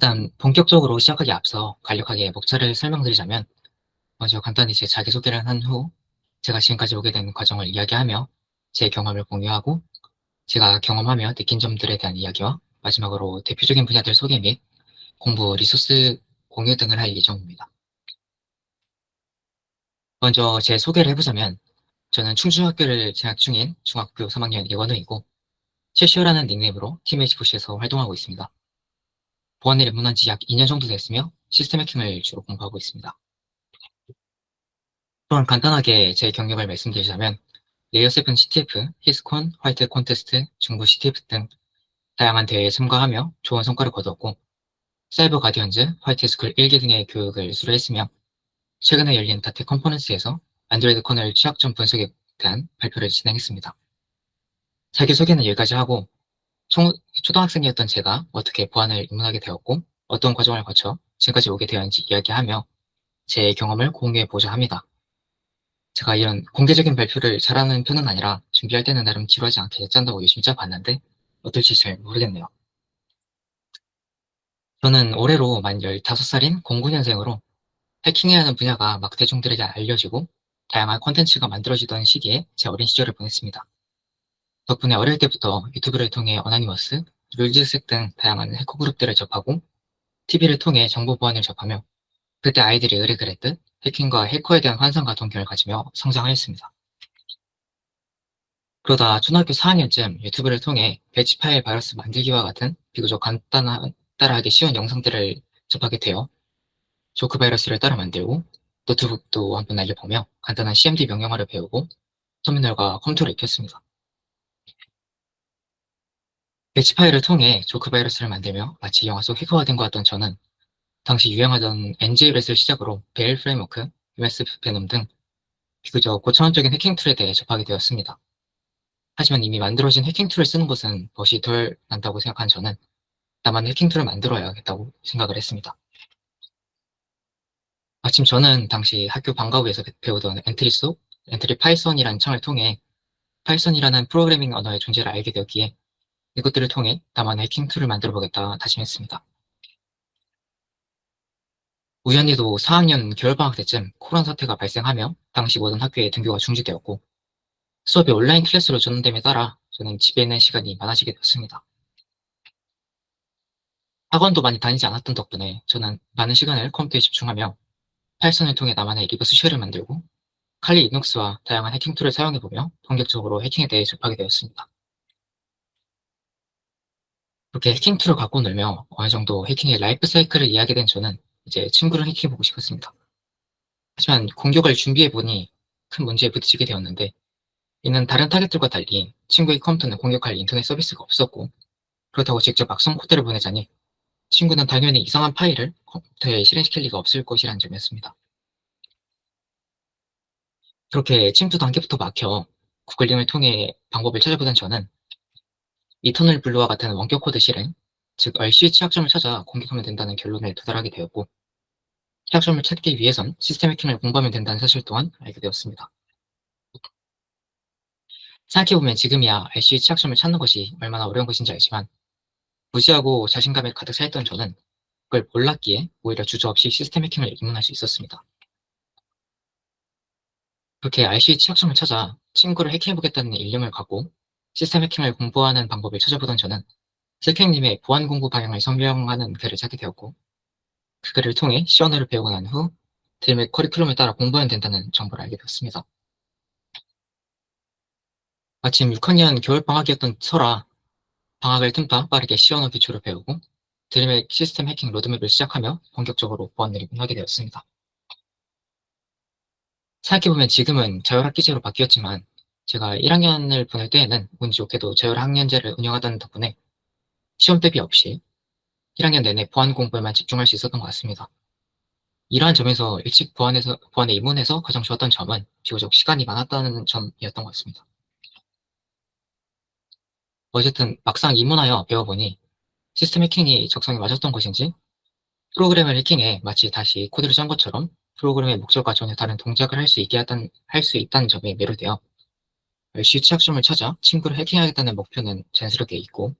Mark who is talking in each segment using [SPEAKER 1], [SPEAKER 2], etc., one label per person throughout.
[SPEAKER 1] 일단 본격적으로 시작하기 앞서 간략하게 목차를 설명드리자면, 먼저 간단히 제 자기소개를 한 후 제가 지금까지 오게 된 과정을 이야기하며 제 경험을 공유하고, 제가 경험하며 느낀 점들에 대한 이야기와 마지막으로 대표적인 분야들 소개 및 공부 리소스 공유 등을 할 예정입니다. 먼저 제 소개를 해보자면, 저는 충주학교를 재학 중인 중학교 3학년 이원우이고, 최시호라는 닉네임으로 팀에이지부시에서 활동하고 있습니다. 보안에 입문한 지 약 2년 정도 됐으며 시스템 해킹을 주로 공부하고 있습니다. 또한 간단하게 제 경력을 말씀드리자면, 레이어7 CTF, 히스콘, 화이트 콘테스트, 중부 CTF 등 다양한 대회에 참가하며 좋은 성과를 거두었고, 사이버 가디언즈, 화이트 스쿨 1기 등의 교육을 수료했으며, 최근에 열린 다텍 컨퍼런스에서 안드로이드 커널 취약점 분석에 대한 발표를 진행했습니다. 자기소개는 여기까지 하고, 초등학생이었던 제가 어떻게 보안을 입문하게 되었고, 어떤 과정을 거쳐 지금까지 오게 되었는지 이야기하며 제 경험을 공유해보자 합니다. 제가 이런 공개적인 발표를 잘하는 편은 아니라 준비할 때는 나름 지루하지 않게 짠다고 열심히 짜봤는데 어떨지 잘 모르겠네요. 저는 올해로 만 15살인 09년생으로 해킹해야 하는 분야가 막 대중들에게 알려지고 다양한 콘텐츠가 만들어지던 시기에 제 어린 시절을 보냈습니다. 덕분에 어릴 때부터 유튜브를 통해 어나니머스, 룰즈색 등 다양한 해커 그룹들을 접하고 TV를 통해 정보 보안을 접하며 그때 아이들이 의뢰그랬듯 해킹과 해커에 대한 환상과 동경을 가지며 성장하였습니다. 그러다 초등학교 4학년쯤 유튜브를 통해 배치 파일 바이러스 만들기와 같은 비교적 따라하기 쉬운 영상들을 접하게 되어 조크 바이러스를 따라 만들고 노트북도 한번 날려보며 간단한 CMD 명령어를 배우고 터미널과 컴퓨터를 익혔습니다. 배치 파일을 통해 조크 바이러스를 만들며 마치 영화 속 해커가 된 것 같던 저는 당시 유행하던 NJLS를 시작으로 베일 프레임워크, MS 베놈 등 비교적 고차원적인 해킹 툴에 대해 접하게 되었습니다. 하지만 이미 만들어진 해킹 툴을 쓰는 것은 멋이 덜 난다고 생각한 저는 나만의 해킹 툴을 만들어야겠다고 생각을 했습니다. 마침 저는 당시 학교 방과후에서 배우던 엔트리 파이썬이라는 창을 통해 파이썬이라는 프로그래밍 언어의 존재를 알게 되었기에 이것들을 통해 나만의 해킹 툴을 만들어 보겠다 다짐했습니다. 우연히도 4학년 겨울방학 때쯤 코로나 사태가 발생하며 당시 모든 학교의 등교가 중지되었고 수업이 온라인 클래스로 전환됨에 따라 저는 집에 있는 시간이 많아지게 되었습니다. 학원도 많이 다니지 않았던 덕분에 저는 많은 시간을 컴퓨터에 집중하며 파이썬을 통해 나만의 리버스 쉘을 만들고 칼리 리눅스와 다양한 해킹 툴을 사용해보며 본격적으로 해킹에 대해 접하게 되었습니다. 그렇게 해킹 툴을 갖고 놀며 어느 정도 해킹의 라이프 사이클을 이해하게 된 저는 이제 친구를 해킹해보고 싶었습니다. 하지만 공격을 준비해보니 큰 문제에 부딪히게 되었는데, 이는 다른 타겟들과 달리 친구의 컴퓨터는 공격할 인터넷 서비스가 없었고, 그렇다고 직접 악성 코드를 보내자니 친구는 당연히 이상한 파일을 컴퓨터에 실행시킬 리가 없을 것이라는 점이었습니다. 그렇게 침투 단계부터 막혀 구글링을 통해 방법을 찾아보던 저는 이터널 블루와 같은 원격 코드 실행, 즉 RC의 취약점을 찾아 공격하면 된다는 결론에 도달하게 되었고, 취약점을 찾기 위해선 시스템 해킹을 공부하면 된다는 사실 또한 알게 되었습니다. 생각해보면 지금이야 RC의 취약점을 찾는 것이 얼마나 어려운 것인지 알지만, 무지하고 자신감에 가득 차있던 저는 그걸 몰랐기에 오히려 주저없이 시스템 해킹을 입문할 수 있었습니다. 그렇게 RC의 취약점을 찾아 친구를 해킹해보겠다는 일념을 갖고 시스템 해킹을 공부하는 방법을 찾아보던 저는 슬랭님의 보안 공부 방향을 설명하는 글을 찾게 되었고, 그 글을 통해 C 언어를 배우고 난 후 드림의 커리큘럼을 따라 공부하면 된다는 정보를 알게 되었습니다. 마침 6학년 겨울방학이었던 설아, 방학을 틈타 빠르게 C 언어 기초를 배우고 드림의 시스템 해킹 로드맵을 시작하며 본격적으로 보안을 입문하게 되었습니다. 생각해보면 지금은 자율학기제로 바뀌었지만 제가 1학년을 보낼 때에는 운 좋게도 자율학년제를 운영하던 덕분에 시험 대비 없이 1학년 내내 보안 공부에만 집중할 수 있었던 것 같습니다. 이러한 점에서 일찍 보안에 입문해서 가장 좋았던 점은 비교적 시간이 많았다는 점이었던 것 같습니다. 어쨌든 막상 입문하여 배워보니 시스템 해킹이 적성에 맞았던 것인지 프로그램을 해킹해 마치 다시 코드를 짠 것처럼 프로그램의 목적과 전혀 다른 동작을 할 수 있다는 점에 매료되어 열심히 취약점을 찾아 친구를 해킹하겠다는 목표는 자연스럽게 있고,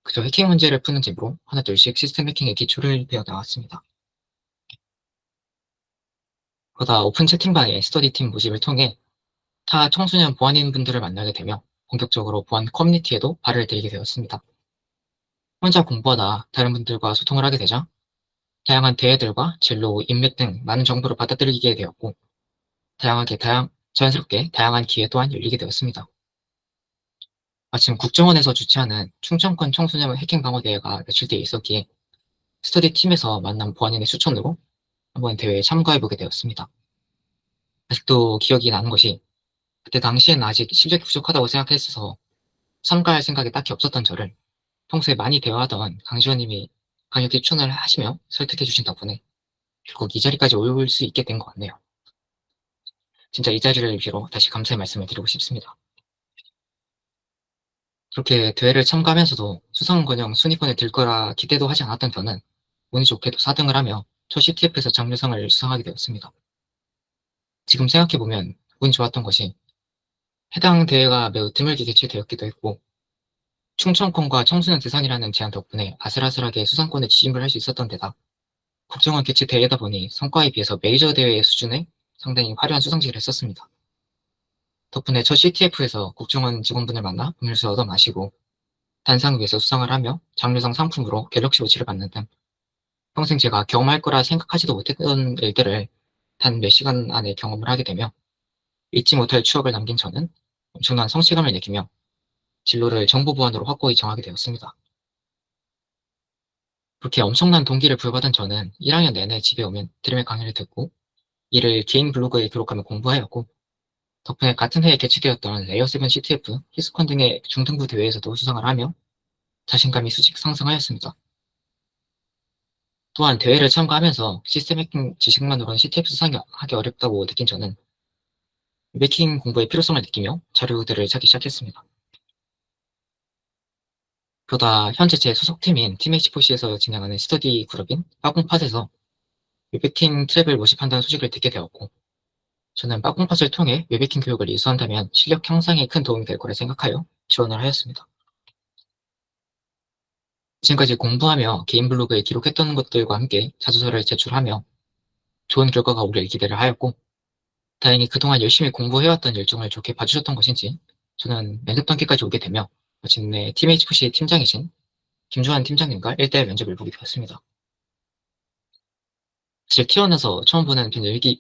[SPEAKER 1] 그저 해킹 문제를 푸는 집으로 하나둘씩 시스템 해킹의 기초를 배워 나왔습니다. 그러다 오픈 채팅방의 스터디팀 모집을 통해 타 청소년 보안인분들을 만나게 되며 본격적으로 보안 커뮤니티에도 발을 들이게 되었습니다. 혼자 공부하다 다른 분들과 소통을 하게 되자 다양한 대회들과 진로, 인맥 등 많은 정보를 받아들이게 되었고 자연스럽게 다양한 기회 또한 열리게 되었습니다. 마침 국정원에서 주최하는 충청권 청소년 해킹 방어 대회가 며칠 뒤에 있었기에 스터디 팀에서 만난 보안인의 추천으로 한번 대회에 참가해보게 되었습니다. 아직도 기억이 나는 것이 그때 당시에는 아직 실력이 부족하다고 생각했어서 참가할 생각이 딱히 없었던 저를 평소에 많이 대화하던 강지원님이 강력히 추천을 하시며 설득해 주신 덕분에 결국 이 자리까지 올 수 있게 된 것 같네요. 진짜 이 자리를 빌어 다시 감사의 말씀을 드리고 싶습니다. 그렇게 대회를 참가하면서도 수상은커녕 순위권에 들 거라 기대도 하지 않았던 저는 운이 좋게도 4등을 하며 첫 CTF에서 장려상을 수상하게 되었습니다. 지금 생각해보면 운이 좋았던 것이 해당 대회가 매우 드물게 개최되었기도 했고 충청권과 청소년 대상이라는 제안 덕분에 아슬아슬하게 수상권에 진입을 할 수 있었던 데다 국정원 개최 대회다 보니 성과에 비해서 메이저 대회 수준의 상당히 화려한 수상식을 했었습니다. 덕분에 첫 CTF에서 국정원 직원분을 만나 음료수 얻어 마시고 단상 위에서 수상을 하며 장려상 상품으로 갤럭시 워치를 받는 등 평생 제가 경험할 거라 생각하지도 못했던 일들을 단 몇 시간 안에 경험을 하게 되며 잊지 못할 추억을 남긴 저는 엄청난 성취감을 느끼며 진로를 정보보안으로 확고히 정하게 되었습니다. 그렇게 엄청난 동기를 부여받은 저는 1학년 내내 집에 오면 드림의 강의를 듣고 이를 개인 블로그에 기록하며 공부하였고 덕분에 같은 해에 개최되었던 레이어7 CTF, 히스콘 등의 중등부 대회에서도 수상을 하며 자신감이 수직 상승하였습니다. 또한 대회를 참가하면서 시스템 해킹 지식만으로는 CTF 수상하기 어렵다고 느낀 저는 해킹 공부의 필요성을 느끼며 자료들을 찾기 시작했습니다. 그러다 현재 제 소속팀인 팀H4C에서 진행하는 스터디 그룹인 빠공팟에서 웹해킹 트랙을 모집한다는 소식을 듣게 되었고 저는 빠공팟을 통해 웹해킹 교육을 이수한다면 실력 향상에 큰 도움이 될 거라 생각하여 지원을 하였습니다. 지금까지 공부하며 개인 블로그에 기록했던 것들과 함께 자소서를 제출하며 좋은 결과가 오길 기대를 하였고 다행히 그동안 열심히 공부해왔던 일정을 좋게 봐주셨던 것인지 저는 면접 단계까지 오게 되며 마침내 팀HFC 팀장이신 김주환 팀장님과 1대1 면접을 보게 되었습니다. 사실 태어나서 처음 보는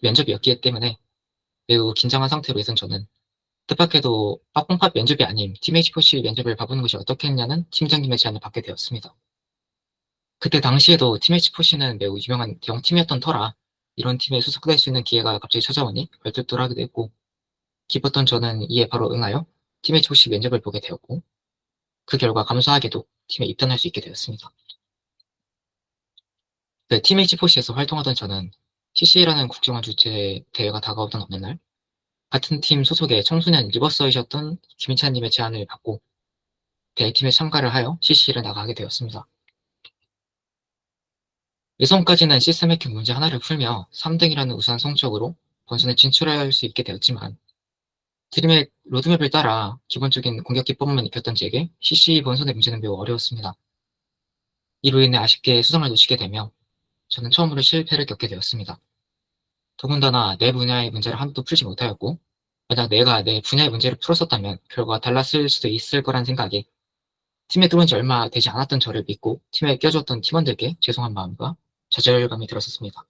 [SPEAKER 1] 면접이었기 때문에 매우 긴장한 상태로 있던 저는 뜻밖에도 빠공팟 면접이 아닌 팀HFC 면접을 봐보는 것이 어떻겠냐는 팀장님의 제안을 받게 되었습니다. 그때 당시에도 팀HFC는 매우 유명한 대형팀이었던 터라 이런 팀에 소속될 수 있는 기회가 갑자기 찾아오니 얼떨떨하기도 했고 기뻤던 저는 이에 바로 응하여 팀HFC 면접을 보게 되었고 그 결과 감사하게도 팀에 입단할 수 있게 되었습니다. 네, 팀HFC에서 활동하던 저는 CC라는 국정원 주최 대회가 다가오던 어느 날 같은 팀 소속의 청소년 리버서이셨던 김인찬님의 제안을 받고 대회팀에 참가를 하여 CC를 나가게 되었습니다. 예선까지는 시스템 해킹 문제 하나를 풀며 3등이라는 우수한 성적으로 본선에 진출할 수 있게 되었지만 드림의 로드맵을 따라 기본적인 공격 기법만 익혔던 제게 CC 본선의 문제는 매우 어려웠습니다. 이로 인해 아쉽게 수상을 놓치게 되며 저는 처음으로 실패를 겪게 되었습니다. 더군다나 내 분야의 문제를 하나도 풀지 못하였고 만약 내가 내 분야의 문제를 풀었었다면 결과가 달랐을 수도 있을 거란 생각에 팀에 들어온 지 얼마 되지 않았던 저를 믿고 팀에 껴줬던 팀원들께 죄송한 마음과 좌절감이 들었었습니다.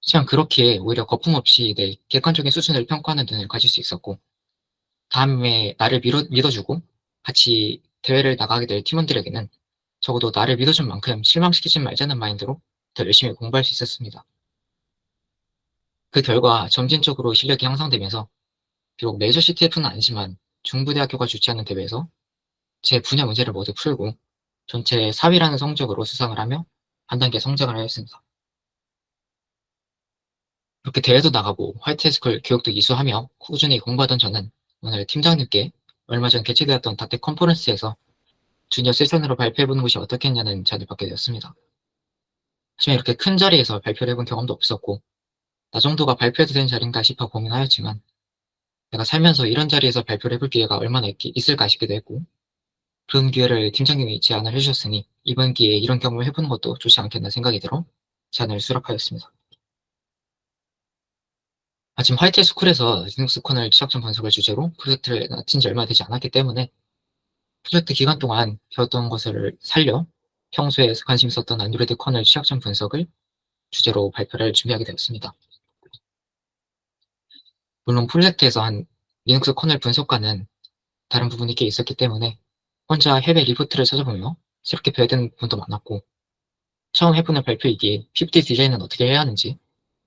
[SPEAKER 1] 하지만 그렇게 오히려 거품없이 내 객관적인 수준을 평가하는 눈을 가질 수 있었고 다음에 나를 믿어주고 같이 대회를 나가게 될 팀원들에게는 적어도 나를 믿어준 만큼 실망시키지 말자는 마인드로 더 열심히 공부할 수 있었습니다. 그 결과 점진적으로 실력이 향상되면서 비록 메이저 CTF는 아니지만 중부대학교가 주최하는 대회에서 제 분야 문제를 모두 풀고 전체 4위라는 성적으로 수상을 하며 한 단계 성장을 하였습니다. 그렇게 대회도 나가고 화이트해스쿨 교육도 이수하며 꾸준히 공부하던 저는 오늘 팀장님께 얼마 전 개최되었던 닥터 컨퍼런스에서 주니어 세션으로 발표해보는 것이 어떻겠냐는 제안을 받게 되었습니다. 하지만 이렇게 큰 자리에서 발표를 해본 경험도 없었고 나 정도가 발표해도 되는 자리인가 싶어 고민하였지만 내가 살면서 이런 자리에서 발표를 해볼 기회가 얼마나 있을까 싶기도 했고 그런 기회를 팀장님이 제안을 해주셨으니 이번 기회에 이런 경험을 해보는 것도 좋지 않겠나 생각이 들어 제안을 수락하였습니다. 마침 화이트 스쿨에서 리눅스 커널 취약점 분석을 주제로 프로젝트를 마친 지 얼마 되지 않았기 때문에 프로젝트 기간 동안 배웠던 것을 살려 평소에 관심 있었던 안드로이드 커널 취약점 분석을 주제로 발표를 준비하게 되었습니다. 물론 프로젝트에서 한 리눅스 커널 분석과는 다른 부분이 꽤 있었기 때문에 혼자 해외 리포트를 찾아보며 새롭게 배워야 되는 부분도 많았고, 처음 해보는 발표이기에 PPT 디자인은 어떻게 해야 하는지,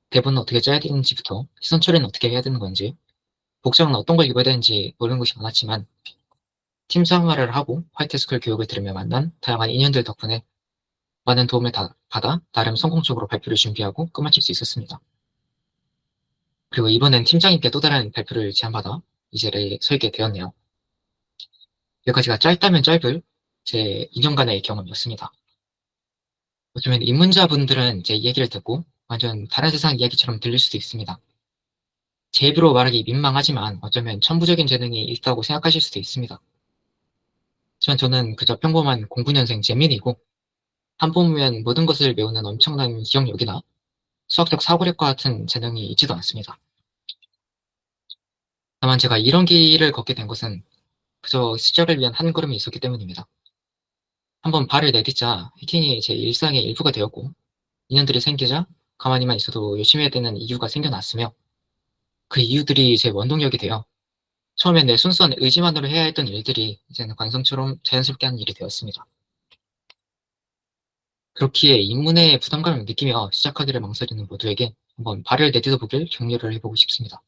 [SPEAKER 1] 대본은 어떻게 짜야 되는지부터 시선 처리는 어떻게 해야 되는 건지, 복장은 어떤 걸 입어야 되는지 모르는 것이 많았지만 팀 생활을 하고 화이트스쿨 교육을 들으며 만난 다양한 인연들 덕분에 많은 도움을 받아 나름 성공적으로 발표를 준비하고 끝마칠 수 있었습니다. 그리고 이번엔 팀장님께 또 다른 발표를 제안받아 이 자리에 서 있게 되었네요. 여기까지가 짧다면 짧을 제 2년간의 경험이었습니다. 요즘엔 입문자분들은 제 이야기를 듣고 완전 다른 세상 이야기처럼 들릴 수도 있습니다. 제 입으로 말하기 민망하지만 어쩌면 천부적인 재능이 있다고 생각하실 수도 있습니다. 하지만 저는 그저 평범한 공부년생 재민이고 한 번보면 모든 것을 배우는 엄청난 기억력이나 수학적 사고력과 같은 재능이 있지도 않습니다. 다만 제가 이런 길을 걷게 된 것은 그저 시작을 위한 한 걸음이 있었기 때문입니다. 한번 발을 내딛자 해킹이 제 일상의 일부가 되었고 인연들이 생기자 가만히만 있어도 열심히 해야 되는 이유가 생겨났으며 그 이유들이 제 원동력이 되어 처음엔 내 순수한 의지만으로 해야 했던 일들이 이제는 관성처럼 자연스럽게 하는 일이 되었습니다. 그렇기에 입문에 부담감을 느끼며 시작하기를 망설이는 모두에게 한번 발을 내딛어 보길 격려를 해보고 싶습니다.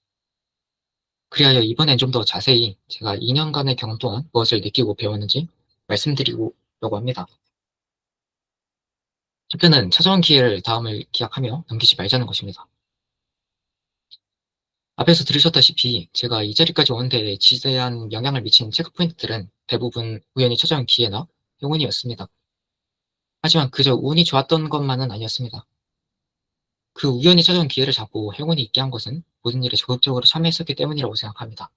[SPEAKER 1] 그리하여 이번엔 좀 더 자세히 제가 2년간의 경험 동안 무엇을 느끼고 배웠는지 말씀드리려고 합니다. 첫째는 찾아온 기회를 다음을 기약하며 넘기지 말자는 것입니다. 앞에서 들으셨다시피 제가 이 자리까지 오는 데 지대한 영향을 미친 체크포인트들은 대부분 우연히 찾아온 기회나 행운이었습니다. 하지만 그저 운이 좋았던 것만은 아니었습니다. 그 우연히 찾아온 기회를 잡고 행운이 있게 한 것은 모든 일에 적극적으로 참여했었기 때문이라고 생각합니다.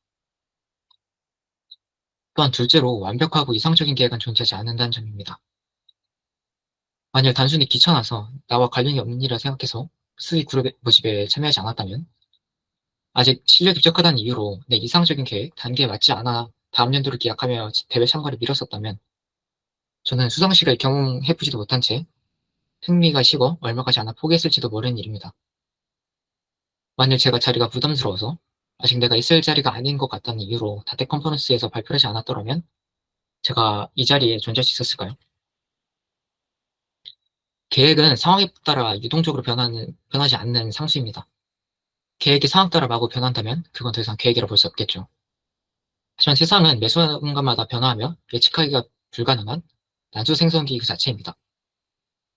[SPEAKER 1] 또한 둘째로 완벽하고 이상적인 계획은 존재하지 않는다는 점입니다. 만약 단순히 귀찮아서 나와 관련이 없는 일이라 생각해서 수의 그룹 모집에 참여하지 않았다면 아직 실력이 부족하다는 이유로 내 이상적인 계획, 단계에 맞지 않아 다음 연도를 기약하며 대회 참가를 미뤘었다면 저는 수상식을 경험해보지도 못한 채 흥미가 식어 얼마 가지 않아 포기했을지도 모르는 일입니다. 만일 제가 자리가 부담스러워서 아직 내가 있을 자리가 아닌 것 같다는 이유로 다텍 컨퍼런스에서 발표를 하지 않았더라면 제가 이 자리에 존재할 수 있었을까요? 계획은 상황에 따라 유동적으로 변하지 않는 상수입니다. 계획이 상황 따라 마구 변한다면 그건 더 이상 계획이라 볼 수 없겠죠. 하지만 세상은 매 순간마다 변화하며 예측하기가 불가능한 난수 생성기 그 자체입니다.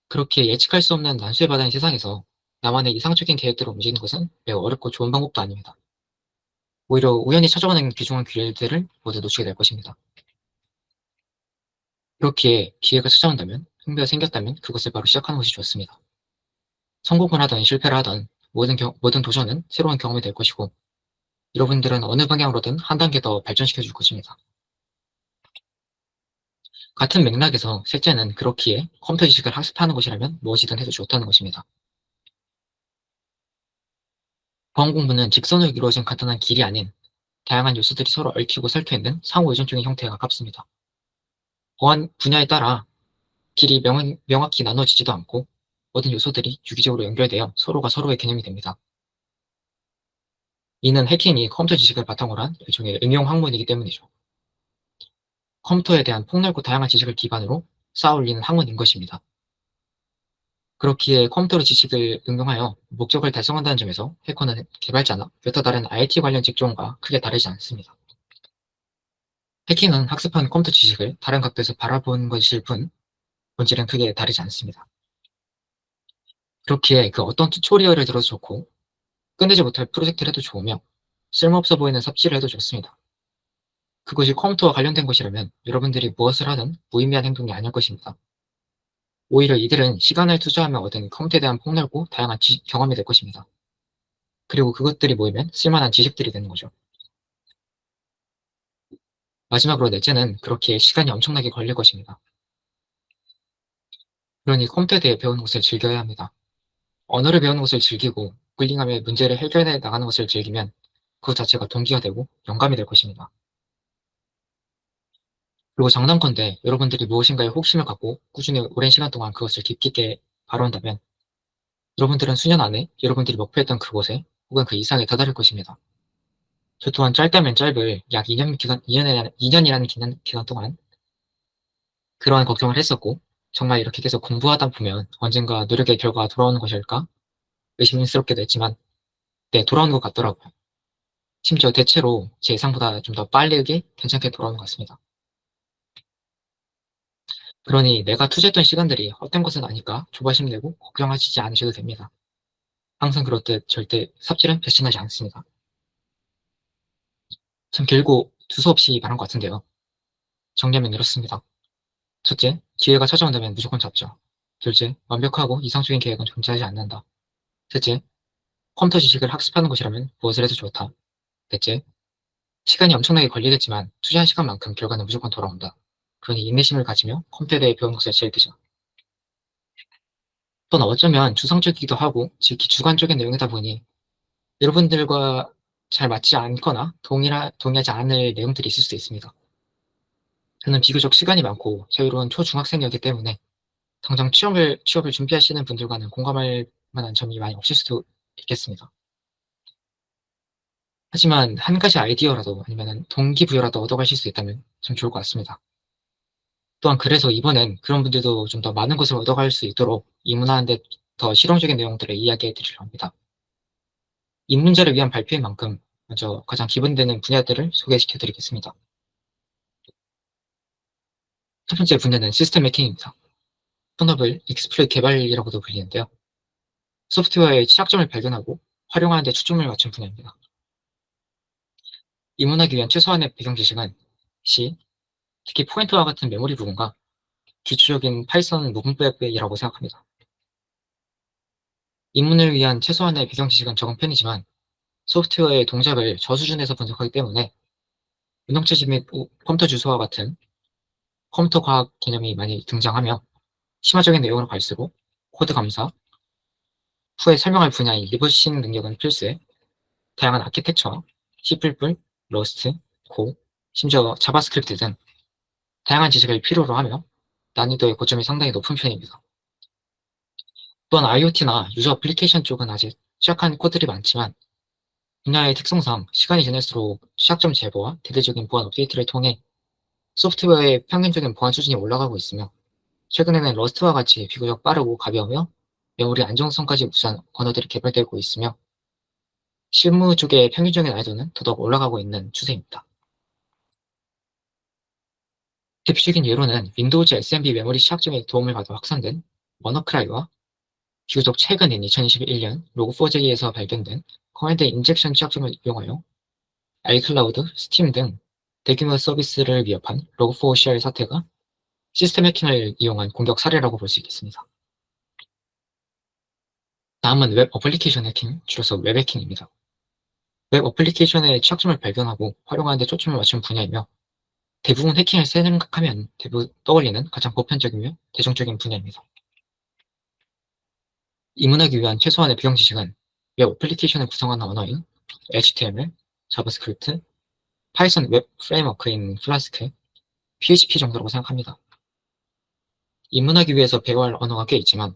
[SPEAKER 1] 그렇게 예측할 수 없는 난수에 바다인 세상에서 나만의 이상적인 계획대로 움직이는 것은 매우 어렵고 좋은 방법도 아닙니다. 오히려 우연히 찾아오는 귀중한 기회들을 모두 놓치게 될 것입니다. 그렇기에 기회가 찾아온다면, 흥미가 생겼다면 그것을 바로 시작하는 것이 좋습니다. 성공을 하든 실패를 하든 모든 도전은 새로운 경험이 될 것이고 여러분들은 어느 방향으로든 한 단계 더 발전시켜 줄 것입니다. 같은 맥락에서 셋째는 그렇기에 컴퓨터 지식을 학습하는 것이라면 무엇이든 해도 좋다는 것입니다. 보안 공부는 직선으로 이루어진 간단한 길이 아닌 다양한 요소들이 서로 얽히고 설켜 있는 상호 의존적인 형태에 가깝습니다. 보안 분야에 따라 길이 명확히 나눠지지도 않고 모든 요소들이 유기적으로 연결되어 서로가 서로의 개념이 됩니다. 이는 해킹이 컴퓨터 지식을 바탕으로 한 일종의 응용 학문이기 때문이죠. 컴퓨터에 대한 폭넓고 다양한 지식을 기반으로 쌓아올리는 학문인 것입니다. 그렇기에 컴퓨터 지식을 응용하여 목적을 달성한다는 점에서 해커는 개발자나 여타 다른 IT 관련 직종과 크게 다르지 않습니다. 해킹은 학습한 컴퓨터 지식을 다른 각도에서 바라보는 것일 뿐 본질은 크게 다르지 않습니다. 그렇기에 그 어떤 튜토리얼을 들어도 좋고 끝내지 못할 프로젝트를 해도 좋으며 쓸모없어 보이는 삽질을 해도 좋습니다. 그것이 컴퓨터와 관련된 것이라면 여러분들이 무엇을 하든 무의미한 행동이 아닐 것입니다. 오히려 이들은 시간을 투자하며 얻은 컴퓨터에 대한 폭넓고 다양한 경험이 될 것입니다. 그리고 그것들이 모이면 쓸만한 지식들이 되는 거죠. 마지막으로 넷째는 그렇게 시간이 엄청나게 걸릴 것입니다. 그러니 컴퓨터에 대해 배우는 것을 즐겨야 합니다. 언어를 배우는 것을 즐기고 굴링하며 문제를 해결해 나가는 것을 즐기면 그것 자체가 동기가 되고 영감이 될 것입니다. 그리고 장담컨대 여러분들이 무엇인가에 호기심을 갖고 꾸준히 오랜 시간 동안 그것을 깊이 있게 바라온다면 여러분들은 수년 안에 여러분들이 목표했던 그곳에 혹은 그 이상에 다다를 것입니다. 저 또한 짧다면 짧을 약 2년이라는 기간 동안 그러한 걱정을 했었고 정말 이렇게 계속 공부하다 보면 언젠가 노력의 결과가 돌아오는 것일까 의심스럽게도 했지만 네, 돌아오는 것 같더라고요. 심지어 대체로 제 예상보다 좀 더 빠르게 괜찮게 돌아오는 것 같습니다. 그러니 내가 투자했던 시간들이 헛된 것은 아닐까 조바심 내고 걱정하시지 않으셔도 됩니다. 항상 그렇듯 절대 삽질은 배신하지 않습니다. 참 길고 두서없이 말한 것 같은데요. 정리하면 이렇습니다. 첫째, 기회가 찾아온다면 무조건 잡죠. 둘째, 완벽하고 이상적인 계획은 존재하지 않는다. 셋째, 컴퓨터 지식을 학습하는 것이라면 무엇을 해도 좋다. 넷째, 시간이 엄청나게 걸리겠지만 투자한 시간만큼 결과는 무조건 돌아온다. 그러니 인내심을 가지며 컴퓨터에 대해 배우는 것을 즐기죠. 또는 어쩌면 추상적이기도 하고 지극히 주관적인 내용이다 보니 여러분들과 잘 맞지 않거나 동의하지 않을 내용들이 있을 수도 있습니다. 저는 비교적 시간이 많고 자유로운 초중학생이었기 때문에 당장 취업을 준비하시는 분들과는 공감할 만한 점이 많이 없을 수도 있겠습니다. 하지만 한 가지 아이디어라도 아니면 동기부여라도 얻어가실 수 있다면 참 좋을 것 같습니다. 또한 그래서 이번엔 그런 분들도 좀 더 많은 것을 얻어갈 수 있도록 입문하는데 더 실용적인 내용들을 이야기해 드리려 합니다. 입문자를 위한 발표인 만큼 먼저 가장 기본되는 분야들을 소개시켜 드리겠습니다. 첫 번째 분야는 시스템 해킹입니다. 본업을 익스플로이트 개발이라고도 불리는데요. 소프트웨어의 취약점을 발견하고 활용하는 데 초점을 맞춘 분야입니다. 입문하기 위한 최소한의 배경 지식은 C, 특히 포인터와 같은 메모리 부분과 기초적인 파이썬 문법이라고 생각합니다. 입문을 위한 최소한의 배경 지식은 적은 편이지만 소프트웨어의 동작을 저수준에서 분석하기 때문에 운영체제 및 컴퓨터 주소와 같은 컴퓨터 과학 개념이 많이 등장하며 심화적인 내용으로 갈수록 코드 감사, 후에 설명할 분야인 리버싱 능력은 필수에 다양한 아키텍처, C++, 러스트, 고, 심지어 자바스크립트 등 다양한 지식을 필요로 하며 난이도의 고점이 상당히 높은 편입니다. 또한 IoT나 유저 애플리케이션 쪽은 아직 취약한 코드들이 많지만 분야의 특성상 시간이 지날수록 취약점 제거와 대대적인 보안 업데이트를 통해 소프트웨어의 평균적인 보안 수준이 올라가고 있으며 최근에는 러스트와 같이 비교적 빠르고 가벼우며 메모리 안정성까지 우수한 언어들이 개발되고 있으며 실무 쪽의 평균적인 난이도는 더더욱 올라가고 있는 추세입니다. 대표적인 예로는 윈도우즈 SMB 메모리 취약점의 도움을 받아 확산된 워너크라이와 비교적 최근인 2021년 로그4j 에서 발견된 커맨드 인젝션 취약점을 이용하여 iCloud, 스팀 등 대규모 서비스를 위협한 로그4shell 사태가 시스템 해킹을 이용한 공격 사례라고 볼 수 있겠습니다. 다음은 웹 어플리케이션 해킹, 줄여서 웹 해킹입니다. 웹 어플리케이션의 취약점을 발견하고 활용하는 데 초점을 맞춘 분야이며 대부분 해킹을 생각하면 대부분 떠올리는 가장 보편적이며 대중적인 분야입니다. 입문하기 위한 최소한의 배경 지식은 웹 어플리케이션을 구성하는 언어인 HTML, 자바스크립트, 파이썬 웹 프레임워크인 플라스크, PHP 정도라고 생각합니다. 입문하기 위해서 배워야 할 언어가 꽤 있지만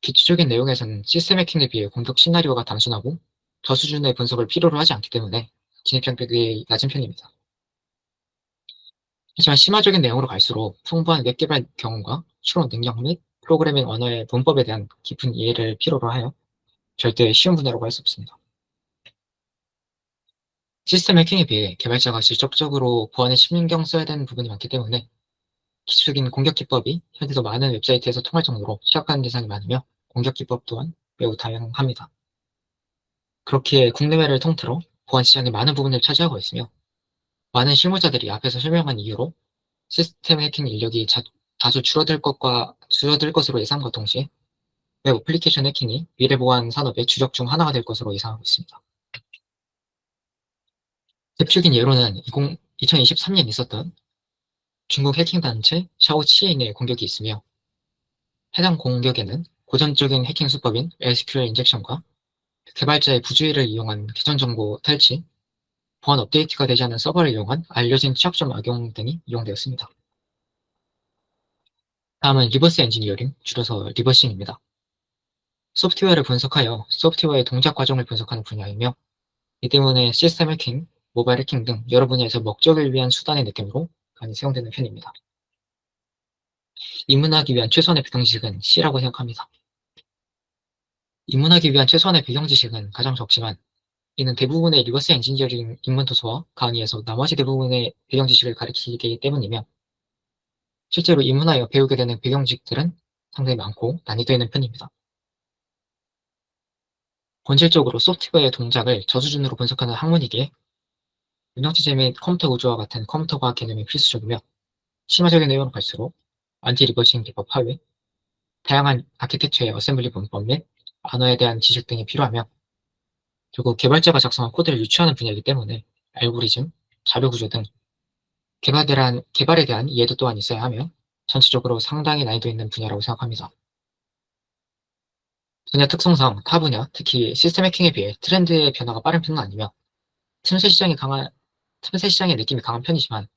[SPEAKER 1] 기초적인 내용에서는 시스템 해킹에 비해 공격 시나리오가 단순하고 저수준의 분석을 필요로 하지 않기 때문에 진입 장벽이 낮은 편입니다. 하지만 심화적인 내용으로 갈수록 풍부한 웹 개발 경험과 추론 능력 및 프로그래밍 언어의 문법에 대한 깊은 이해를 필요로 하여 절대 쉬운 분야라고 할 수 없습니다. 시스템 해킹에 비해 개발자가 직접적으로 보안에 신경 써야 되는 부분이 많기 때문에 기술적인 공격 기법이 현재도 많은 웹사이트에서 통할 정도로 취약한 대상이 많으며 공격 기법 또한 매우 다양합니다. 그렇기에 국내외를 통틀어 보안 시장의 많은 부분을 차지하고 있으며 많은 실무자들이 앞에서 설명한 이유로 시스템 해킹 인력이 다소 줄어들 것으로 예상과 동시에 웹 어플리케이션 해킹이 미래 보안 산업의 주력 중 하나가 될 것으로 예상하고 있습니다. 대표적인 예로는 2023년 있었던 중국 해킹 단체 샤오치인의 공격이 있으며 해당 공격에는 고전적인 해킹 수법인 SQL 인젝션과 개발자의 부주의를 이용한 기존 정보 탈취, 보안 업데이트가 되지 않은 서버를 이용한 알려진 취약점 악용 등이 이용되었습니다. 다음은 리버스 엔지니어링, 줄여서 리버싱입니다. 소프트웨어를 분석하여 소프트웨어의 동작 과정을 분석하는 분야이며 이 때문에 시스템 해킹, 모바일 해킹 등 여러 분야에서 목적을 위한 수단의 느낌으로 많이 사용되는 편입니다. 입문하기 위한 최소한의 배경 지식은 C라고 생각합니다. 입문하기 위한 최소한의 배경 지식은 가장 적지만 이는 대부분의 리버스 엔지니어링 입문 도서와 강의에서 나머지 대부분의 배경 지식을 가리키기 때문이며 실제로 입문하여 배우게 되는 배경 지식들은 상당히 많고 난이도 있는 편입니다. 본질적으로 소프트웨어의 동작을 저수준으로 분석하는 학문이기에 운영체제 및 컴퓨터 구조와 같은 컴퓨터 과학 개념이 필수적이며 심화적인 내용으로 갈수록 안티 리버싱 기법 파괴, 다양한 아키텍처의 어셈블리 문법 및 언어에 대한 지식 등이 필요하며 결국 개발자가 작성한 코드를 유추하는 분야이기 때문에 알고리즘, 자료 구조 등 개발에 대한 이해도 또한 있어야 하며 전체적으로 상당히 난이도 있는 분야라고 생각합니다. 분야 특성상 타 분야, 특히 시스템 해킹에 비해 트렌드의 변화가 빠른 편은 아니며 틈새 시장의 느낌이 강한 편이지만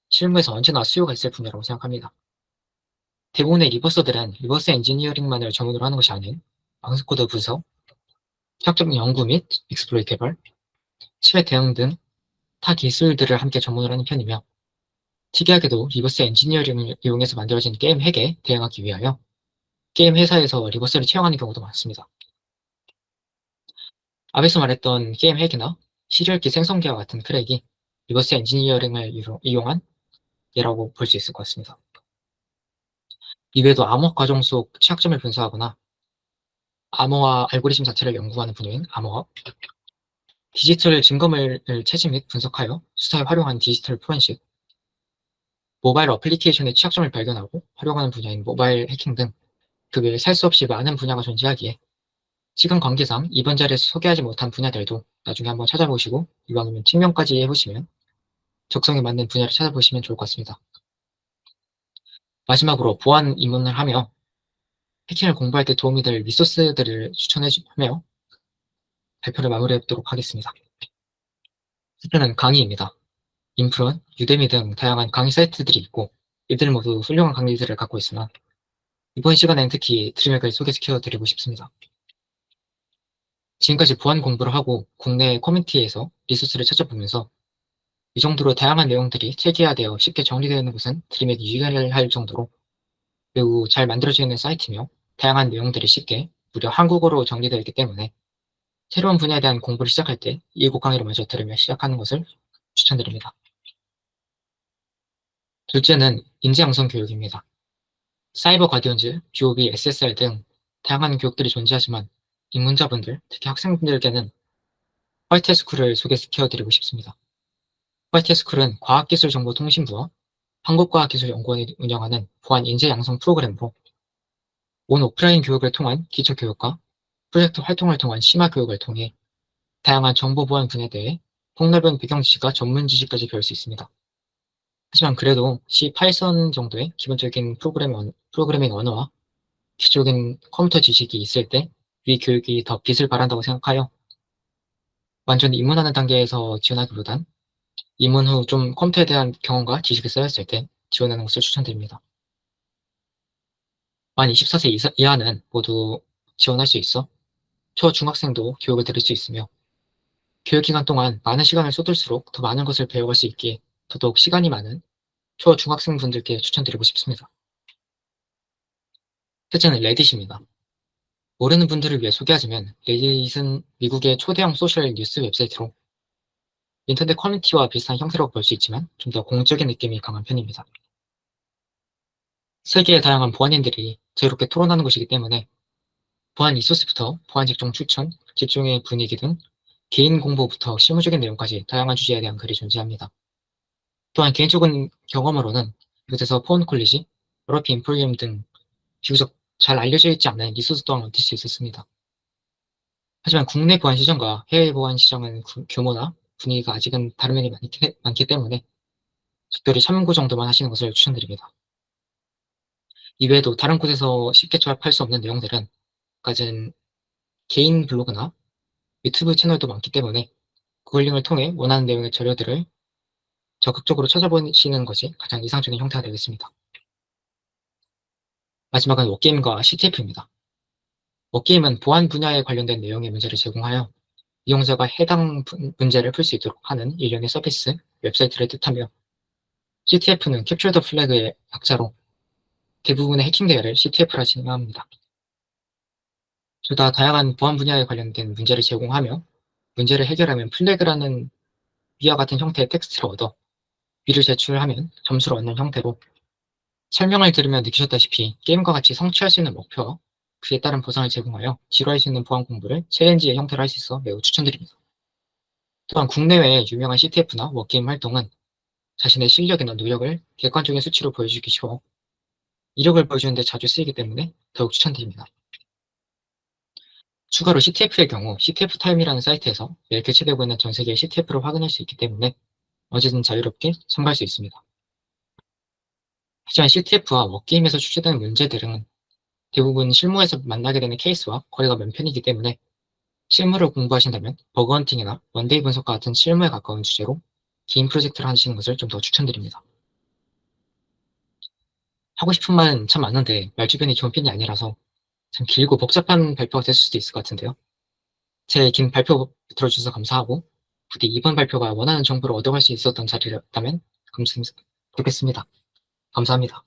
[SPEAKER 1] 실무에서 언제나 수요가 있을 분야라고 생각합니다. 대부분의 리버서들은 리버스 엔지니어링만을 전문으로 하는 것이 아닌 방수 코드 분석, 취약점 연구 및 익스플로이트 개발, 치매 대응 등 타 기술들을 함께 전문으로 하는 편이며 특이하게도 리버스 엔지니어링을 이용해서 만들어진 게임 핵에 대응하기 위하여 게임 회사에서 리버스를 채용하는 경우도 많습니다. 앞에서 말했던 게임 핵이나 시리얼키 생성기와 같은 크랙이 리버스 엔지니어링을 이용한 예라고 볼 수 있을 것 같습니다. 이외에도 암호 과정 속 취약점을 분석하거나 암호화 알고리즘 자체를 연구하는 분야인 암호학, 디지털 증거물을 채집 및 분석하여 수사에 활용한 디지털 포렌식, 모바일 어플리케이션의 취약점을 발견하고 활용하는 분야인 모바일 해킹 등 그 외에 살 수 없이 많은 분야가 존재하기에 시간 관계상 이번 자리에서 소개하지 못한 분야들도 나중에 한번 찾아보시고 이왕이면 측면까지 해보시면 적성에 맞는 분야를 찾아보시면 좋을 것 같습니다. 마지막으로 보안 입문을 하며 해킹을 공부할 때 도움이 될 리소스들을 추천하며 발표를 마무리하도록 하겠습니다. 첫째는 강의입니다. 인프론, 유데미 등 다양한 강의 사이트들이 있고 이들 모두 훌륭한 강의들을 갖고 있으나 이번 시간엔 특히 드림액을 소개시켜드리고 싶습니다. 지금까지 보안 공부를 하고 국내 커뮤니티에서 리소스를 찾아보면서 이 정도로 다양한 내용들이 체계화되어 쉽게 정리되어 있는 것은 드림액이 유일할 정도로 매우 잘 만들어져 있는 사이트며 다양한 내용들이 쉽게 무려 한국어로 정리되어 있기 때문에 새로운 분야에 대한 공부를 시작할 때 이 곡 강의를 먼저 들으며 시작하는 것을 추천드립니다. 둘째는 인재양성 교육입니다. 사이버 가디언즈, GOB, SSR 등 다양한 교육들이 존재하지만 입문자분들, 특히 학생분들께는 화이트스쿨을 소개시켜드리고 싶습니다. 화이트스쿨은 과학기술정보통신부와 한국과학기술연구원이 운영하는 보안 인재 양성 프로그램으로 온 오프라인 교육을 통한 기초교육과 프로젝트 활동을 통한 심화 교육을 통해 다양한 정보 보안 분야에 대해 폭넓은 배경 지식과 전문 지식까지 배울 수 있습니다. 하지만 그래도 C 파이썬 정도의 기본적인 프로그래밍 언어와 기초적인 컴퓨터 지식이 있을 때 위 교육이 더 빛을 발한다고 생각하여 완전히 입문하는 단계에서 지원하기보단 입문 후 좀 컴퓨터에 대한 경험과 지식이 쌓였을 때 지원하는 것을 추천드립니다. 만 24세 이하는 모두 지원할 수 있어 초중학생도 교육을 들을 수 있으며 교육기간 동안 많은 시간을 쏟을수록 더 많은 것을 배워갈 수 있기에 더더욱 시간이 많은 초중학생분들께 추천드리고 싶습니다. 셋째는 레딧입니다. 모르는 분들을 위해 소개하자면 레딧은 미국의 초대형 소셜 뉴스 웹사이트로 인터넷 커뮤니티와 비슷한 형태라고 볼 수 있지만 좀 더 공적인 느낌이 강한 편입니다. 세계의 다양한 보안인들이 자유롭게 토론하는 곳이기 때문에 보안 리소스부터 보안 직종 추천, 직종의 분위기 등 개인 공부부터 실무적인 내용까지 다양한 주제에 대한 글이 존재합니다. 또한 개인적인 경험으로는 이곳에서 포온 콜리지, 러피 인포리움 등 비교적 잘 알려져 있지 않은 리소스 또한 얻을 수 있었습니다. 하지만 국내 보안 시장과 해외 보안 시장은 규모나 분위기가 아직은 다른 면이 많기 때문에 적절히 참고 정도만 하시는 것을 추천드립니다. 이외에도 다른 곳에서 쉽게 접할 수 없는 내용들은 갖은 개인 블로그나 유튜브 채널도 많기 때문에 구글링을 통해 원하는 내용의 자료들을 적극적으로 찾아보시는 것이 가장 이상적인 형태가 되겠습니다. 마지막은 워게임과 CTF입니다. 워게임은 보안 분야에 관련된 내용의 문제를 제공하여 이용자가 해당 문제를 풀 수 있도록 하는 일련의 서비스, 웹사이트를 뜻하며 CTF는 캡처 더 플래그의 약자로 대부분의 해킹 대회를 CTF라 진행합니다. 둘 다 다양한 보안 분야에 관련된 문제를 제공하며 문제를 해결하면 플래그라는 위와 같은 형태의 텍스트를 얻어 위를 제출하면 점수를 얻는 형태로 설명을 들으며 느끼셨다시피 게임과 같이 성취할 수 있는 목표와 그에 따른 보상을 제공하여 지루할 수 있는 보안 공부를 챌린지의 형태로 할 수 있어 매우 추천드립니다. 또한 국내외의 유명한 CTF나 워게임 활동은 자신의 실력이나 노력을 객관적인 수치로 보여주기 쉬워 이력을 보여주는 데 자주 쓰이기 때문에 더욱 추천드립니다. 추가로 CTF의 경우 CTF 타임이라는 사이트에서 매일 개최되고 있는 전 세계의 CTF를 확인할 수 있기 때문에 언제든 자유롭게 참가할 수 있습니다. 하지만 CTF와 워게임에서 출제되는 문제들은 대부분 실무에서 만나게 되는 케이스와 거리가 먼 편이기 때문에 실무를 공부하신다면 버그헌팅이나 원데이 분석과 같은 실무에 가까운 주제로 긴 프로젝트를 하시는 것을 좀 더 추천드립니다. 하고 싶은 말은 참 많은데 말주변이 좋은 편이 아니라서 참 길고 복잡한 발표가 됐을 수도 있을 것 같은데요. 제 긴 발표 들어주셔서 감사하고 부디 이번 발표가 원하는 정보를 얻어갈 수 있었던 자리였다면 좋겠습니다. 감사합니다.